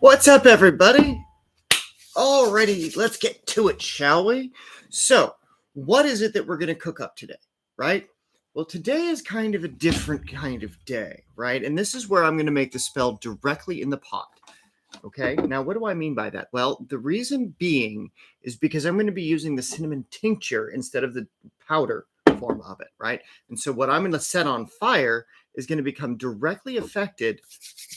What's up, everybody? Alrighty, let's get to it, shall we? So, what is it that we're going to cook up today, right? Well, today is kind of a different kind of day, right? And this is where I'm going to make the spell directly in the pot. Okay, now what do I mean by that? Well, the reason being is because I'm going to be using the cinnamon tincture instead of the powder form of it, right? And so what I'm going to set on fire is going to become directly affected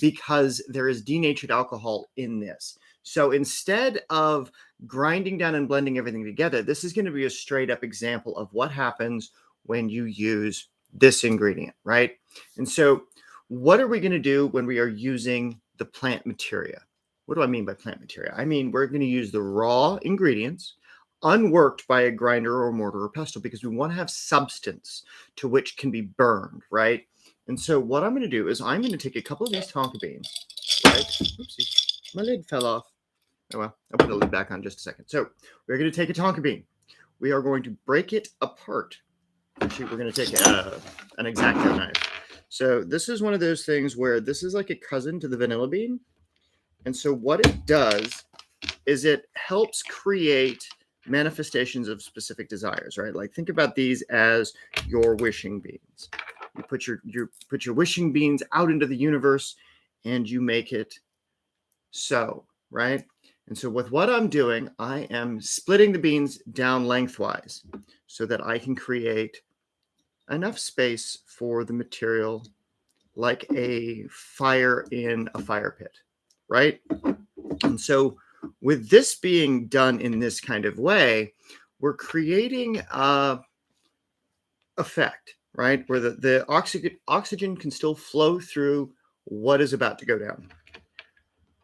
because there is denatured alcohol in this. So instead of grinding down and blending everything together, this is going to be a straight up example of what happens when you use this ingredient, right? And so what are we going to do when we are using the plant materia? What do I mean by plant materia? I mean, we're going to use the raw ingredients unworked by a grinder or mortar or pestle because we want to have substance to which can be burned, right? And so what I'm going to do is I'm going to take a couple of these tonka beans, right? Oopsie, my lid fell off. Oh, well, I'll put the lid back on just a second. So we're going to take a tonka bean. We are going to break it apart. Actually, we're going to take an X-Acto knife. So this is one of those things where this is like a cousin to the vanilla bean. And so what it does is it helps create manifestations of specific desires, right? Like think about these as your wishing beans. You put your wishing beans out into the universe and you make it so, right? And so with what I'm doing, I am splitting the beans down lengthwise so that I can create enough space for the material like a fire in a fire pit, right? And so with this being done in this kind of way, we're creating a effect, right? Where the oxygen can still flow through what is about to go down.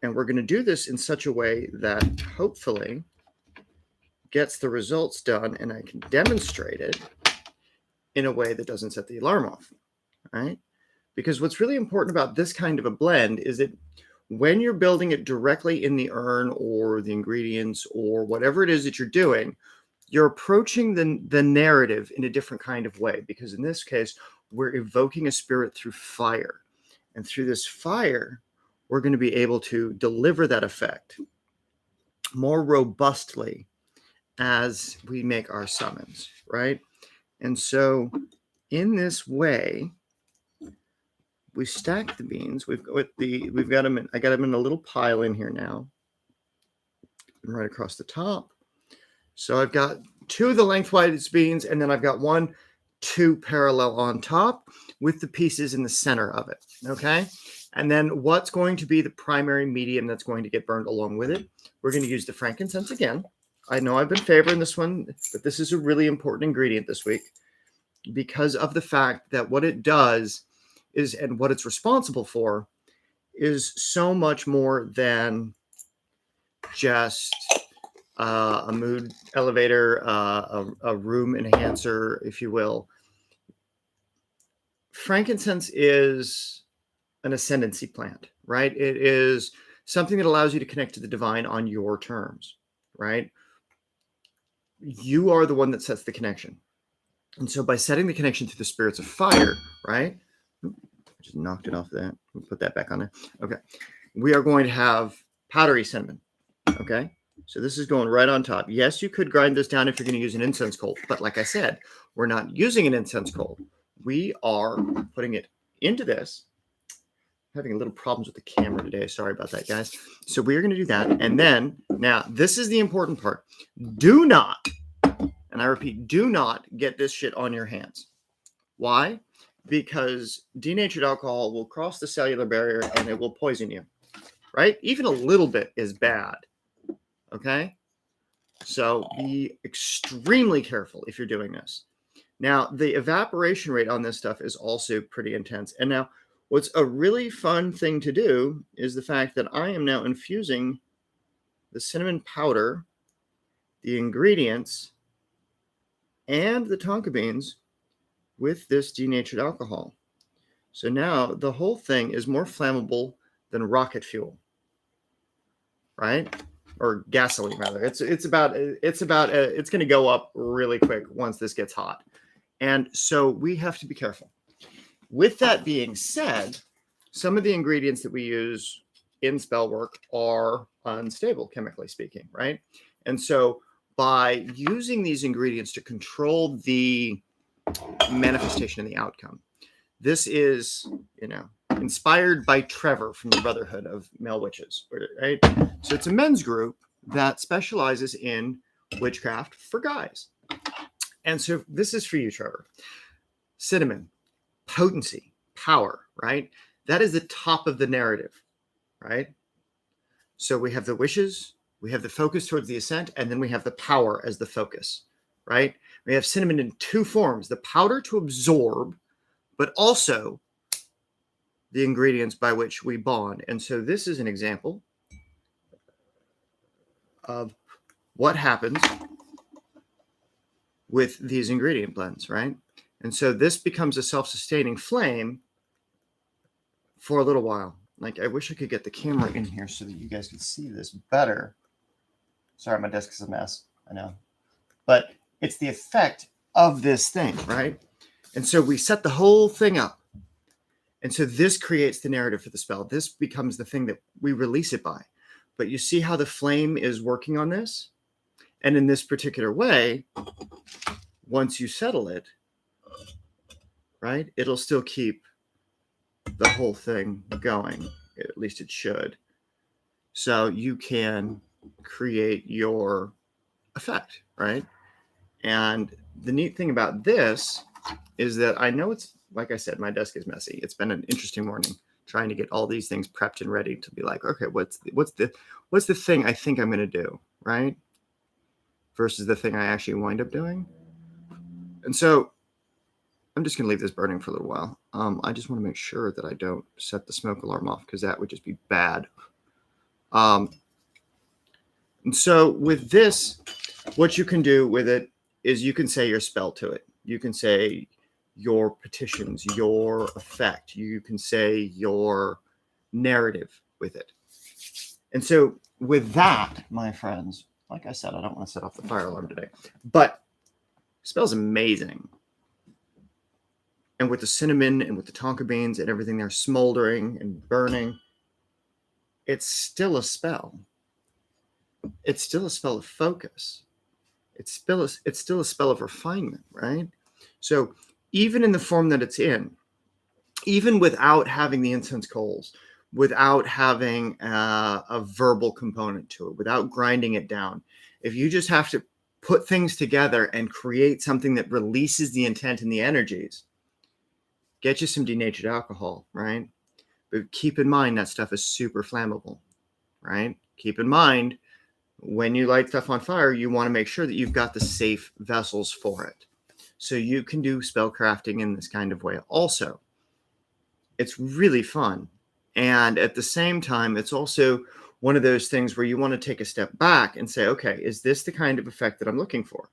And we're going to do this in such a way that hopefully gets the results done and I can demonstrate it in a way that doesn't set the alarm off, right? Because what's really important about this kind of a blend is that when you're building it directly in the urn or the ingredients or whatever it is that you're doing, you're approaching the narrative in a different kind of way. Because in this case, we're evoking a spirit through fire. And through this fire, we're going to be able to deliver that effect more robustly as we make our summons, right? And so in this way, we stack the beans. We've got them. I got them in a little pile in here now, and right across the top. So I've got two of the lengthwise beans, and then I've got two parallel on top with the pieces in the center of it. Okay, and then what's going to be the primary medium that's going to get burned along with it? We're going to use the frankincense again. I know I've been favoring this one, but this is a really important ingredient this week because of the fact that what it does is, and what it's responsible for, is so much more than just a mood elevator, a room enhancer, if you will. Frankincense is an ascendancy plant, right? It is something that allows you to connect to the divine on your terms, right? You are the one that sets the connection. And so by setting the connection through the spirits of fire, right? Just knocked it off that. We'll put that back on there. Okay. We are going to have powdery cinnamon. Okay. So this is going right on top. Yes, you could grind this down if you're going to use an incense coal. But like I said, we're not using an incense coal. We are putting it into this. Having a little problems with the camera today. Sorry about that, guys. So we're going to do that. And then, now, this is the important part. Do not, and I repeat, do not get this shit on your hands. Why? Because denatured alcohol will cross the cellular barrier and it will poison you, right? Even a little bit is bad, okay? So be extremely careful if you're doing this. Now, the evaporation rate on this stuff is also pretty intense. And now, what's a really fun thing to do is the fact that I am now infusing the cinnamon powder, the ingredients, and the tonka beans with this denatured alcohol. So now the whole thing is more flammable than rocket fuel, right? Or gasoline rather. It's going to go up really quick once this gets hot. And so we have to be careful. With that being said, some of the ingredients that we use in spell work are unstable, chemically speaking, right? And so by using these ingredients to control the manifestation and the outcome, this is, inspired by Trevor from the Brotherhood of Male Witches, right? So it's a men's group that specializes in witchcraft for guys. And so this is for you, Trevor. Cinnamon, potency, power, right? That is the top of the narrative, right? So we have the wishes, we have the focus towards the ascent, and then we have the power as the focus, right? We have cinnamon in two forms, the powder to absorb, but also the ingredients by which we bond. And so this is an example of what happens with these ingredient blends, right? And so this becomes a self-sustaining flame for a little while. Like, I wish I could get the camera in here so that you guys could see this better. Sorry, my desk is a mess, I know. But it's the effect of this thing, right? And so we set the whole thing up. And so this creates the narrative for the spell. This becomes the thing that we release it by. But you see how the flame is working on this? And in this particular way, once you settle it, right, it'll still keep the whole thing going. At least it should. So you can create your effect, right? And the neat thing about this is that I know it's, like I said, my desk is messy. It's been an interesting morning trying to get all these things prepped and ready to be like, okay, what's the thing I think I'm going to do, right? Versus the thing I actually wind up doing. And so I'm just going to leave this burning for a little while. I just want to make sure that I don't set the smoke alarm off because that would just be bad. And so with this, what you can do with it is you can say your spell to it. You can say your petitions, your effect. You can say your narrative with it. And so with that, my friends, like I said, I don't want to set off the fire alarm today, but spell's amazing. And with the cinnamon and with the tonka beans and everything there smoldering and burning, it's still a spell. It's still a spell of focus. It's still a spell of refinement, right? So even in the form that it's in, even without having the incense coals, without having a verbal component to it, without grinding it down, if you just have to put things together and create something that releases the intent and the energies, get you some denatured alcohol, right? But keep in mind that stuff is super flammable, right? Keep in mind, when you light stuff on fire, you want to make sure that you've got the safe vessels for it. So you can do spell crafting in this kind of way also. It's really fun. And at the same time, it's also one of those things where you want to take a step back and say, okay, is this the kind of effect that I'm looking for?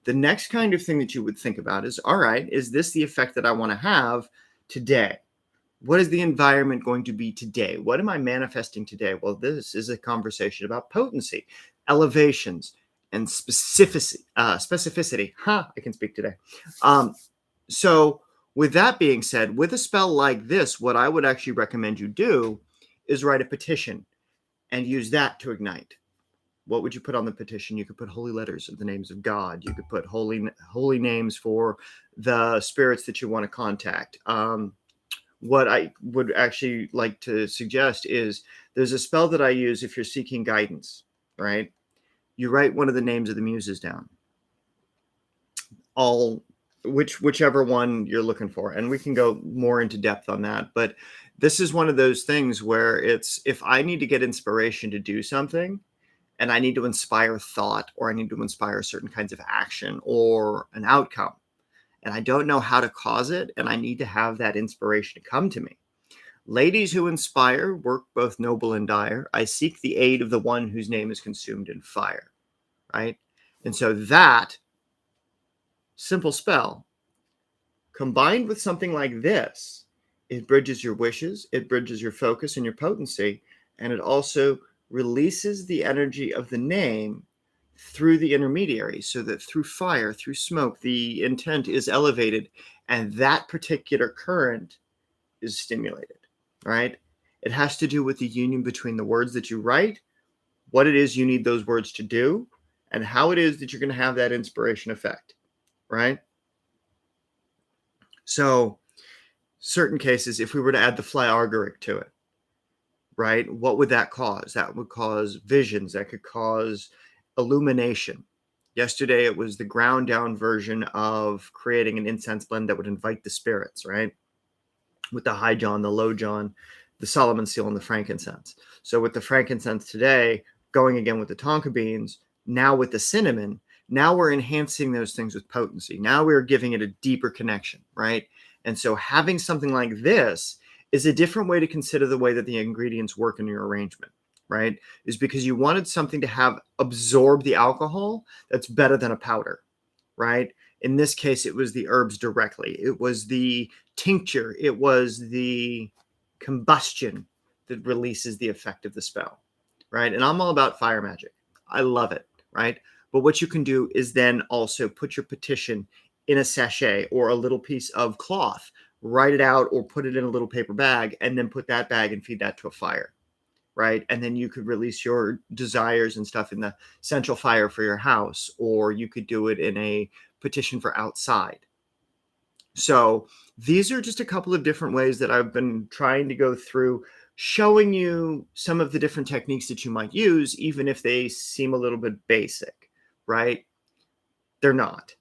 The next kind of thing that you would think about is, all right, is this the effect that I want to have today? What is the environment going to be today? What am I manifesting today? Well, this is a conversation about potency, elevations, and specificity. I can speak today. So with that being said, with a spell like this, what I would actually recommend you do is write a petition and use that to ignite. What would you put on the petition? You could put holy letters of the names of God. You could put holy names for the spirits that you want to contact. What I would actually like to suggest is there's a spell that I use if you're seeking guidance, right? You write one of the names of the muses down. Whichever one you're looking for. And we can go more into depth on that. But this is one of those things where it's, if I need to get inspiration to do something and I need to inspire thought, or I need to inspire certain kinds of action or an outcome, and I don't know how to cause it, and I need to have that inspiration to come to me. Ladies who inspire work both noble and dire. I seek the aid of the one whose name is consumed in fire, right? And so that simple spell, combined with something like this, it bridges your wishes, it bridges your focus and your potency, and it also releases the energy of the name through the intermediary, so that through fire, through smoke, the intent is elevated and that particular current is stimulated, right? It has to do with the union between the words that you write, what it is you need those words to do, and how it is that you're going to have that inspiration effect, right? So, certain cases, if we were to add the fly-argoric to it, right, what would that cause? That would cause visions, that could cause illumination. Yesterday, it was the ground down version of creating an incense blend that would invite the spirits, right? With the high John, the low John, the Solomon seal, and the frankincense. So with the frankincense today, going again with the tonka beans, now with the cinnamon, now we're enhancing those things with potency. Now we're giving it a deeper connection, right? And so having something like this is a different way to consider the way that the ingredients work in your arrangement, right? Is because you wanted something to have absorb the alcohol that's better than a powder, right? In this case, it was the herbs directly. It was the tincture. It was the combustion that releases the effect of the spell, right? And I'm all about fire magic. I love it, right? But what you can do is then also put your petition in a sachet or a little piece of cloth, write it out or put it in a little paper bag, and then put that bag and feed that to a fire, right? And then you could release your desires and stuff in the central fire for your house, or you could do it in a petition for outside. So these are just a couple of different ways that I've been trying to go through, showing you some of the different techniques that you might use, even if they seem a little bit basic, right? They're not.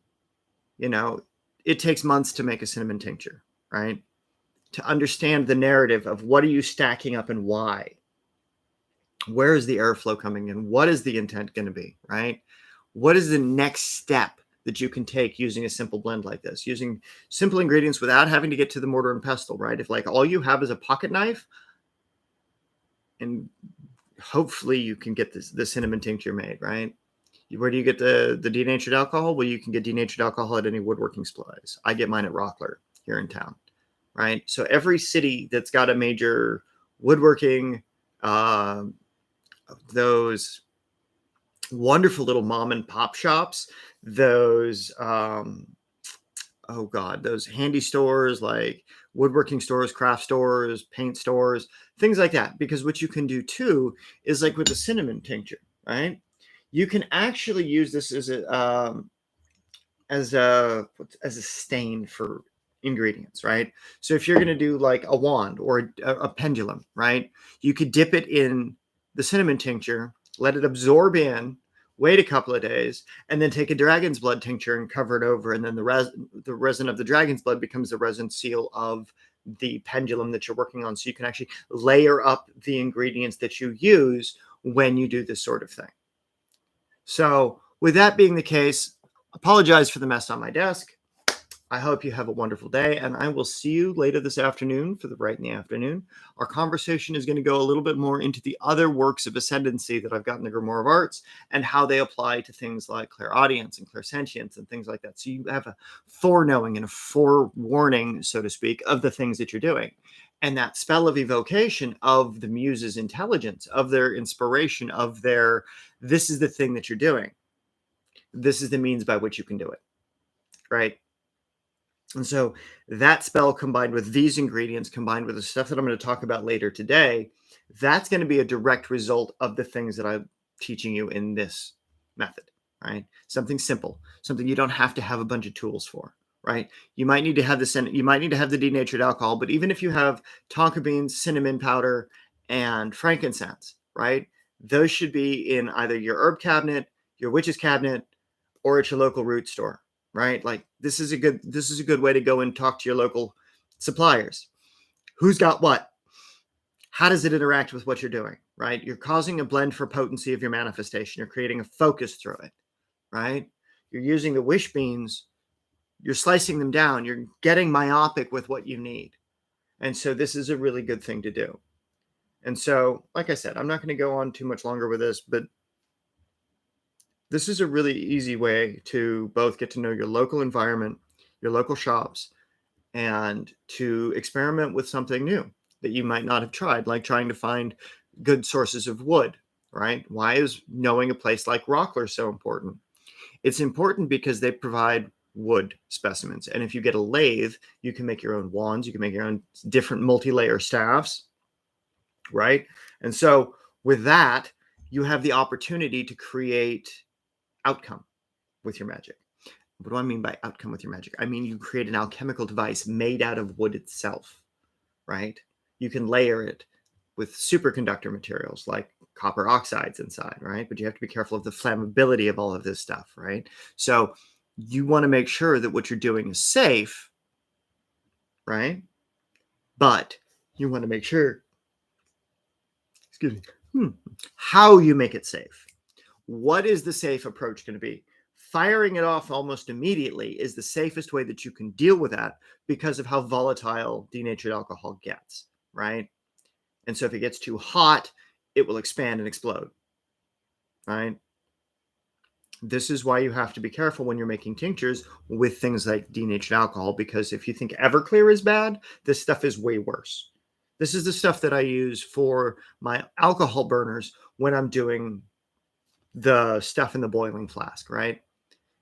You know, it takes months to make a cinnamon tincture, right? To understand the narrative of what are you stacking up and why. Where is the airflow coming in? What is the intent going to be, right? What is the next step that you can take using a simple blend like this, using simple ingredients without having to get to the mortar and pestle, right? If like all you have is a pocket knife, and hopefully you can get the cinnamon tincture made, right? Where do you get the denatured alcohol? Well, you can get denatured alcohol at any woodworking supplies. I get mine at Rockler here in town, right? So every city that's got a major woodworking, those wonderful little mom and pop shops, those those handy stores like woodworking stores, craft stores, paint stores, things like that. Because what you can do too is like with the cinnamon tincture, right? You can actually use this as a stain for ingredients, right? So if you're going to do like a wand or a pendulum, right? You could dip it in the cinnamon tincture, let it absorb in, wait a couple of days, and then take a dragon's blood tincture and cover it over. And then the resin of the dragon's blood becomes the resin seal of the pendulum that you're working on. So you can actually layer up the ingredients that you use when you do this sort of thing. So with that being the case, apologize for the mess on my desk. I hope you have a wonderful day, and I will see you later this afternoon for the Right in the Afternoon. Our conversation is going to go a little bit more into the other works of ascendancy that I've got in the Grimoire of Arts and how they apply to things like clairaudience and clairsentience and things like that. So you have a foreknowing and a forewarning, so to speak, of the things that you're doing. And that spell of evocation of the muse's intelligence, of their inspiration, of their, this is the thing that you're doing. This is the means by which you can do it, right? And so that spell combined with these ingredients, combined with the stuff that I'm going to talk about later today, that's going to be a direct result of the things that I'm teaching you in this method, right? Something simple, something you don't have to have a bunch of tools for, right? You might need to have you might need to have the denatured alcohol, but even if you have tonka beans, cinnamon powder, and frankincense, right? Those should be in either your herb cabinet, your witch's cabinet, or at your local root store, right? Like this is a good way to go and talk to your local suppliers. Who's got what? How does it interact with what you're doing, right? You're causing a blend for potency of your manifestation. You're creating a focus through it, right? You're using the wish beans. You're slicing them down. You're getting myopic with what you need. And so this is a really good thing to do. And so, like I said, I'm not going to go on too much longer with this, but this is a really easy way to both get to know your local environment, your local shops, and to experiment with something new that you might not have tried, like trying to find good sources of wood, right? Why is knowing a place like Rockler so important? It's important because they provide wood specimens. And if you get a lathe, you can make your own wands, you can make your own different multi-layer staffs. right? And so with that, you have the opportunity to create outcome with your magic. What do I mean by outcome with your magic? I mean, you create an alchemical device made out of wood itself, right? You can layer it with superconductor materials like copper oxides inside, right? But you have to be careful of the flammability of all of this stuff, right? So you want to make sure that what you're doing is safe, right? But you want to make sure, excuse me, how you make it safe. What is the safe approach going to be? Firing it off almost immediately is the safest way that you can deal with that because of how volatile denatured alcohol gets, right? And so if it gets too hot, it will expand and explode, right? This is why you have to be careful when you're making tinctures with things like denatured alcohol, because if you think Everclear is bad, this stuff is way worse. This is the stuff that I use for my alcohol burners when I'm doing the stuff in the boiling flask, right?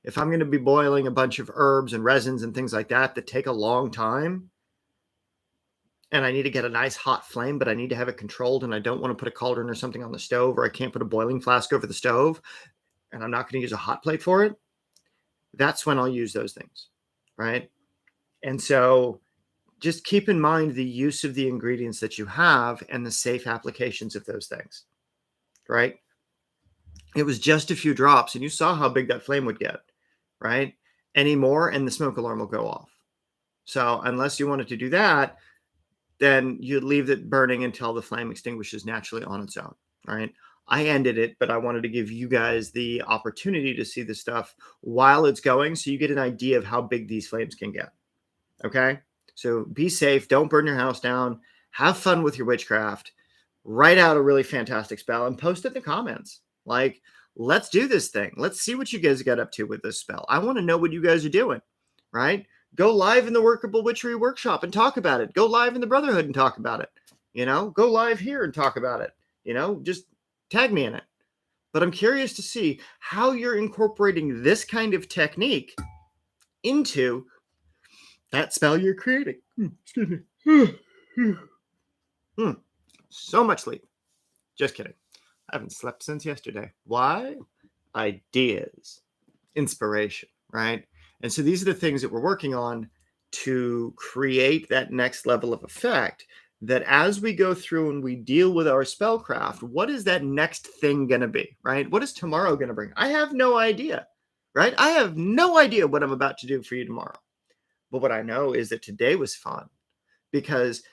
If I'm going to be boiling a bunch of herbs and resins and things like that take a long time, and I need to get a nice hot flame, but I need to have it controlled, and I don't want to put a cauldron or something on the stove, or I can't put a boiling flask over the stove, and I'm not going to use a hot plate for it, that's when I'll use those things, right? And so just keep in mind the use of the ingredients that you have and the safe applications of those things, right? It was just a few drops, and you saw how big that flame would get, right? Any more, and the smoke alarm will go off. So unless you wanted to do that, then you'd leave it burning until the flame extinguishes naturally on its own, right? I ended it, but I wanted to give you guys the opportunity to see the stuff while it's going so you get an idea of how big these flames can get, okay? So be safe. Don't burn your house down. Have fun with your witchcraft. Write out a really fantastic spell and post it in the comments. Like, let's do this thing. Let's see what you guys got up to with this spell. I want to know what you guys are doing, right? Go live in the Workable Witchery Workshop and talk about it. Go live in the Brotherhood and talk about it. Go live here and talk about it. Just tag me in it. But I'm curious to see how you're incorporating this kind of technique into that spell you're creating. Excuse me. So much sleep. Just kidding. I haven't slept since yesterday. Why? Ideas, inspiration, right? And so these are the things that we're working on to create that next level of effect, that as we go through and we deal with our spellcraft, what is that next thing going to be, right? What is tomorrow going to bring? I have no idea, right? I have no idea what I'm about to do for you tomorrow. But what I know is that today was fun because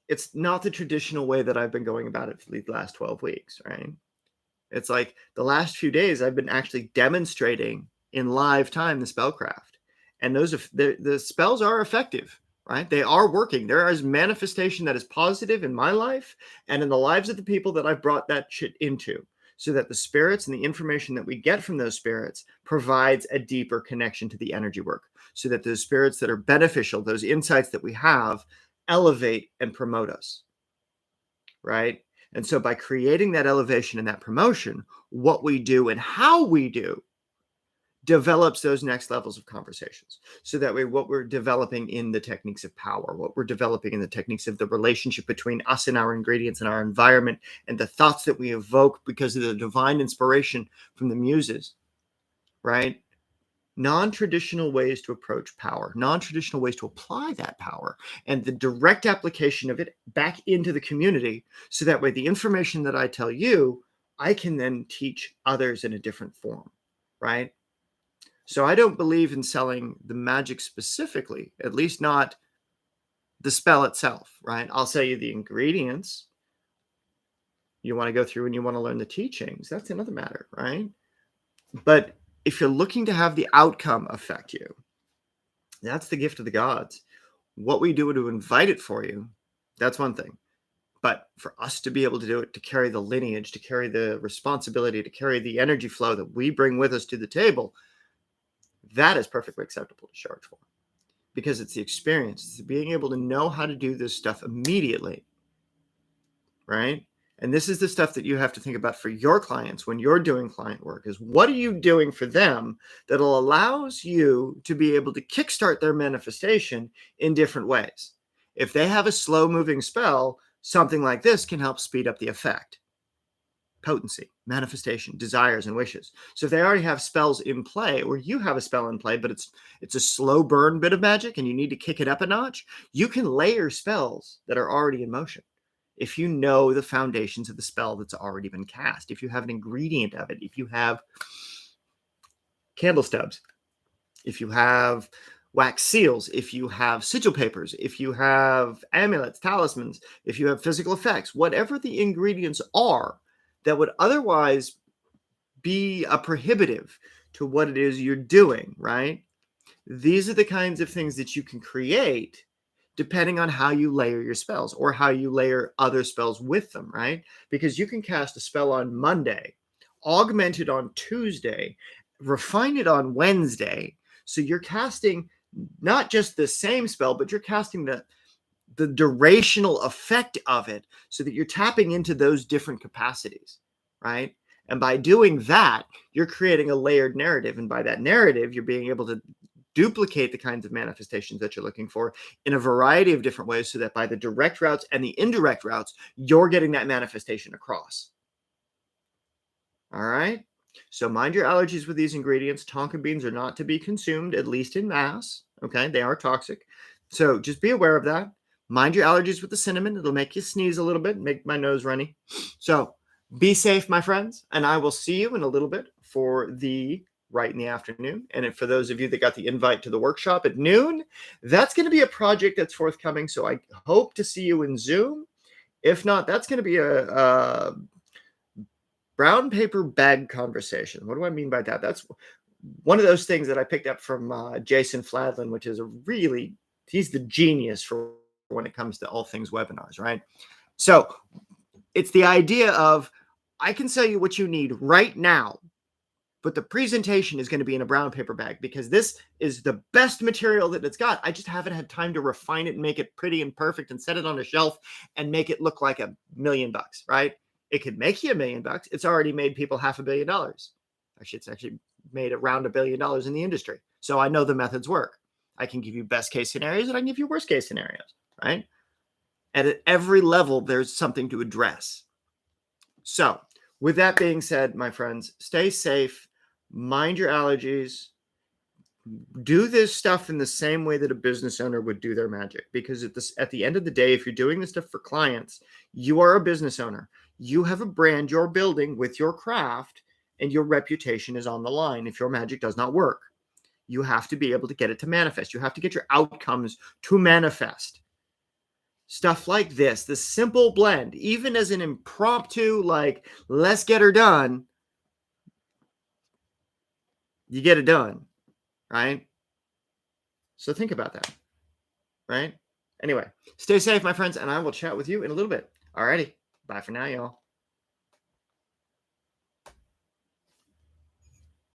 it's not the traditional way that I've been going about it for the last 12 weeks, right? It's like the last few days I've been actually demonstrating in live time the spellcraft. And the spells are effective, right? They are working. There is manifestation that is positive in my life and in the lives of the people that I've brought that shit into, so that the spirits and the information that we get from those spirits provides a deeper connection to the energy work, so that those spirits that are beneficial, those insights that we have, elevate and promote us, right? And so by creating that elevation and that promotion, what we do and how we do develops those next levels of conversations. So that way, what we're developing in the techniques of power, what we're developing in the techniques of the relationship between us and our ingredients and our environment, and the thoughts that we evoke because of the divine inspiration from the muses, right? Non-traditional ways to approach power, non-traditional ways to apply that power, and the direct application of it back into the community, so that way the information that I tell you, I can then teach others in a different form, right? So I don't believe in selling the magic specifically, at least not the spell itself, right? I'll sell you the ingredients. You want to go through and you want to learn the teachings. That's another matter, right? But if you're looking to have the outcome affect you, that's the gift of the gods. What we do to invite it for you, that's one thing. But for us to be able to do it, to carry the lineage, to carry the responsibility, to carry the energy flow that we bring with us to the table, that is perfectly acceptable to charge for. Because it's the experience. It's being able to know how to do this stuff immediately, right? And this is the stuff that you have to think about for your clients when you're doing client work, is what are you doing for them that'll allows you to be able to kickstart their manifestation in different ways. If they have a slow moving spell, Something like this can help speed up the effect. Potency, manifestation, desires, and wishes. So if they already have spells in play, or you have a spell in play, but it's a slow burn bit of magic and you need to kick it up a notch, you can layer spells that are already in motion. If you know the foundations of the spell that's already been cast, if you have an ingredient of it, if you have candle stubs, if you have wax seals, if you have sigil papers, if you have amulets, talismans, if you have physical effects, whatever the ingredients are that would otherwise be a prohibitive to what it is you're doing, right? These are the kinds of things that you can create depending on how you layer your spells or how you layer other spells with them, right? Because you can cast a spell on Monday, augment it on Tuesday, refine it on Wednesday. So you're casting not just the same spell, but you're casting the durational effect of it so that you're tapping into those different capacities, right? And by doing that, you're creating a layered narrative. And by that narrative, you're being able to duplicate the kinds of manifestations that you're looking for in a variety of different ways so that by the direct routes and the indirect routes, you're getting that manifestation across. All right? So mind your allergies with these ingredients. Tonka beans are not to be consumed, at least in mass. Okay? They are toxic. So just be aware of that. Mind your allergies with the cinnamon. It'll make you sneeze a little bit, make my nose runny. So be safe, my friends, and I will see you in a little bit for the right in the afternoon. And for those of you that got the invite to the workshop at noon, that's going to be a project that's forthcoming. So I hope to see you in Zoom. If not, that's going to be a brown paper bag conversation. What do I mean by that? That's one of those things that I picked up from Jason Fladlin, which is he's the genius for when it comes to all things webinars, right? So it's the idea of, I can sell you what you need right now, but the presentation is going to be in a brown paper bag because this is the best material that it's got. I just haven't had time to refine it and make it pretty and perfect and set it on a shelf and make it look like $1 million, right? It could make you $1 million. It's already made people $500 million. Actually, it's actually made around $1 billion in the industry. So I know the methods work. I can give you best case scenarios and I can give you worst case scenarios, right? And at every level, there's something to address. So with that being said, my friends, stay safe, mind your allergies, do this stuff in the same way that a business owner would do their magic. Because at the end of the day, if you're doing this stuff for clients, you are a business owner. You have a brand you're building with your craft and your reputation is on the line if your magic does not work. You have to be able to get it to manifest. You have to get your outcomes to manifest. Stuff like this simple blend, even as an impromptu, like, let's get her done, you get it done, right? So think about that, right? Anyway, stay safe, my friends, and I will chat with you in a little bit. All righty. Bye for now, y'all.